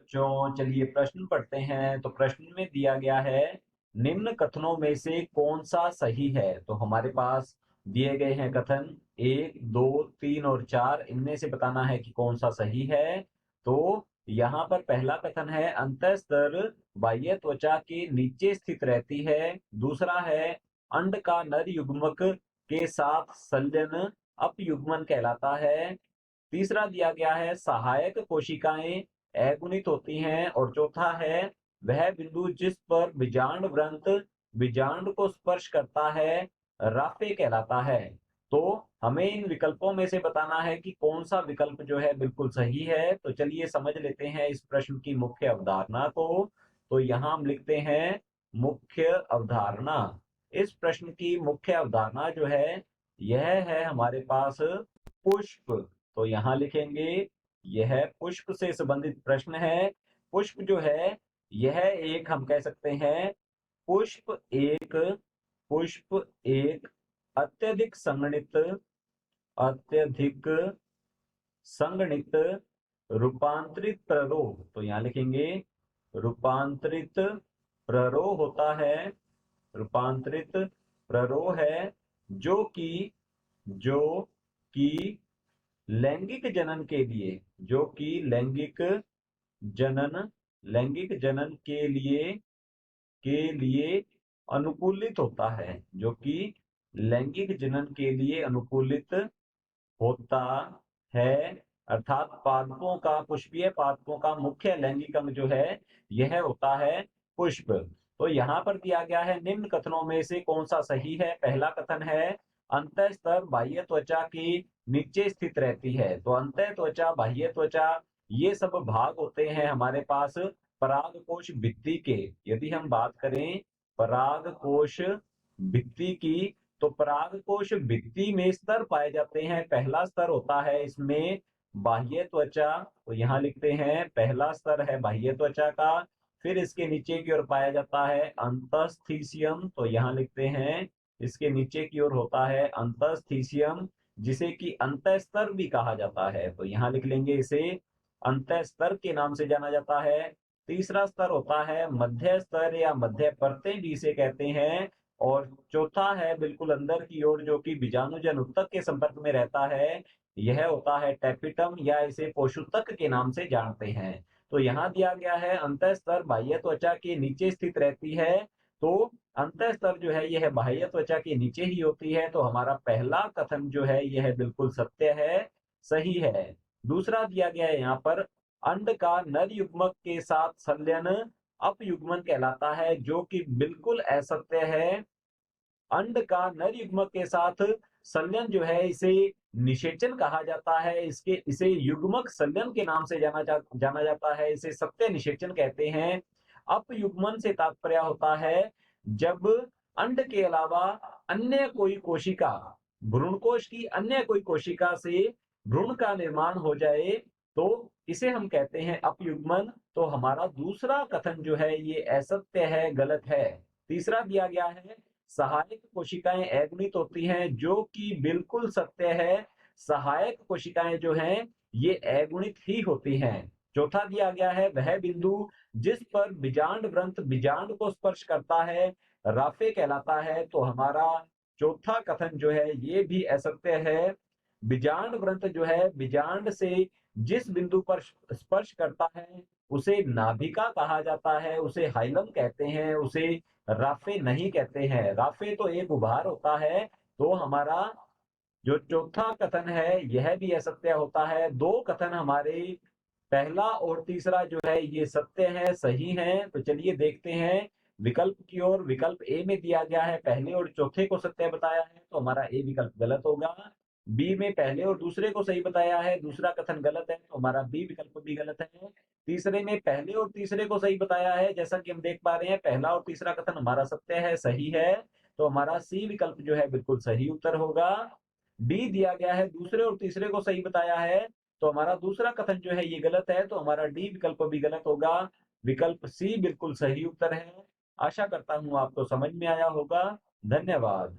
बच्चों, चलिए प्रश्न पढ़ते हैं। तो प्रश्न में दिया गया है, निम्न कथनों में से कौन सा सही है। तो हमारे पास दिए गए हैं कथन 1, 2, 3 और 4। इनमें से बताना है कि कौन सा सही है। तो यहाँ पर पहला कथन है, अंतःस्तर बाह्य त्वचा के नीचे स्थित रहती है। दूसरा है, अंड का नर युग्मक के साथ संलयन अपयुग्मन कहलाता है। तीसरा दिया गया है, सहायक कोशिकाएं अगुणित होती हैं। और चौथा है, वह बिंदु जिस पर बीजांड व्रंत बीजांड को स्पर्श करता है राफे कहलाता है। तो हमें इन विकल्पों में से बताना है कि कौन सा विकल्प जो है बिल्कुल सही है। तो चलिए समझ लेते हैं इस प्रश्न की मुख्य अवधारणा को। तो यहाँ हम लिखते हैं मुख्य अवधारणा। इस प्रश्न की मुख्य अवधारणा जो है, यह है हमारे पास पुष्प। तो यहां लिखेंगे, यह पुष्प से संबंधित प्रश्न है। पुष्प जो है, यह एक हम कह सकते हैं, पुष्प एक अत्यधिक संगणित रूपांतरित प्ररोह। तो यहां लिखेंगे रूपांतरित प्ररोह होता है, रूपांतरित प्ररोह है, जो कि लैंगिक जनन के लिए, जो कि लैंगिक जनन के लिए अनुकूलित होता है, जो कि लैंगिक जनन के लिए अनुकूलित होता है। अर्थात पादपों का, पुष्पीय पादपों का मुख्य लैंगिक अंग जो है, यह होता है पुष्प। तो यहाँ पर दिया गया है, निम्न कथनों में से कौन सा सही है। पहला कथन है, अंतःस्तर बाह्य त्वचा की नीचे स्थित रहती है। तो अंतः त्वचा, बाह्य त्वचा, ये सब भाग होते हैं हमारे पास परागकोश भित्ति के। यदि हम बात करें परागकोश भित्ति की, तो परागकोश भित्ति में स्तर पाए जाते हैं। पहला स्तर होता है इसमें बाह्य त्वचा। तो यहाँ लिखते हैं पहला स्तर है बाह्य त्वचा का। फिर इसके नीचे की ओर पाया जाता है अंतस्थीसियम। तो यहाँ लिखते हैं, इसके नीचे की ओर होता है अंतस्थीसियम, जिसे कि अंतःस्तर भी कहा जाता है। तो यहाँ लिख लेंगे, इसे अंतःस्तर के नाम से जाना जाता है। तीसरा स्तर होता है मध्य स्तर या मध्य परतें भी इसे कहते हैं। और चौथा है बिल्कुल अंदर की ओर, जो कि बीजाणुजन उत्तक के संपर्क में रहता है, यह होता है टेपिटम, या इसे पोषुतक के नाम से जानते हैं। तो यहाँ दिया गया है, अंतःस्तर बाह्य त्वचा के नीचे स्थित रहती है। तो अंतःस्तर जो है, यह बाह्य त्वचा के नीचे ही होती है। तो हमारा पहला कथन जो है, यह बिल्कुल सत्य है, सही है। दूसरा दिया गया है यहाँ पर, अंड का नर युग्मक के साथ संलयन अपयुग्मन कहलाता है, जो कि बिल्कुल असत्य है। अंड का नर युग्मक के साथ संलयन जो है, इसे निषेचन कहा जाता है। इसे युग्मक संलयन के नाम से जाना जाता है। इसे सत्य निषेचन कहते हैं। अपयुग्मन से तात्पर्य होता है, जब अंड के अलावा अन्य कोई कोशिका, भ्रूणकोश की अन्य कोई कोशिका से भ्रूण का निर्माण हो जाए, तो इसे हम कहते हैं अपयुग्मन। तो हमारा दूसरा कथन जो है, ये असत्य है, गलत है। तीसरा दिया गया है, सहायक कोशिकाएं अगुणित होती हैं, जो कि बिल्कुल सत्य है। सहायक कोशिकाएं जो हैं, ये अगुणित ही होती हैं। चौथा दिया गया है, वह बिंदु जिस पर बीजांड व्रंत बीजांड को स्पर्श करता है राफे कहलाता है। तो हमारा चौथा कथन जो है, ये भी असत्य है। बीजांड व्रंत जो है, बीजांड से जिस बिंदु पर स्पर्श करता है, उसे नाभिका कहा जाता है, उसे हाइलम कहते हैं, उसे राफे नहीं कहते हैं। राफे तो एक उभार होता है। तो हमारा जो चौथा कथन है, यह भी असत्य होता है। दो कथन हमारे, पहला और तीसरा जो है, ये सत्य है, सही है। तो चलिए देखते हैं विकल्प की ओर। विकल्प ए में दिया गया है, पहले और चौथे को सत्य बताया है, तो हमारा ए विकल्प गलत होगा। बी में पहले और दूसरे को सही बताया है, दूसरा कथन गलत है, तो हमारा बी विकल्प भी गलत है। तीसरे में पहले और तीसरे को सही बताया है, जैसा कि हम देख पा रहे हैं, पहला और तीसरा कथन हमारा सत्य है, सही है। तो हमारा सी विकल्प जो है, बिल्कुल सही उत्तर होगा। डी दिया गया है, दूसरे और तीसरे को सही बताया है, तो हमारा दूसरा कथन जो है, ये गलत है। तो हमारा डी विकल्प भी गलत होगा। विकल्प सी बिल्कुल सही उत्तर है। आशा करता हूं आपको समझ में आया होगा। धन्यवाद।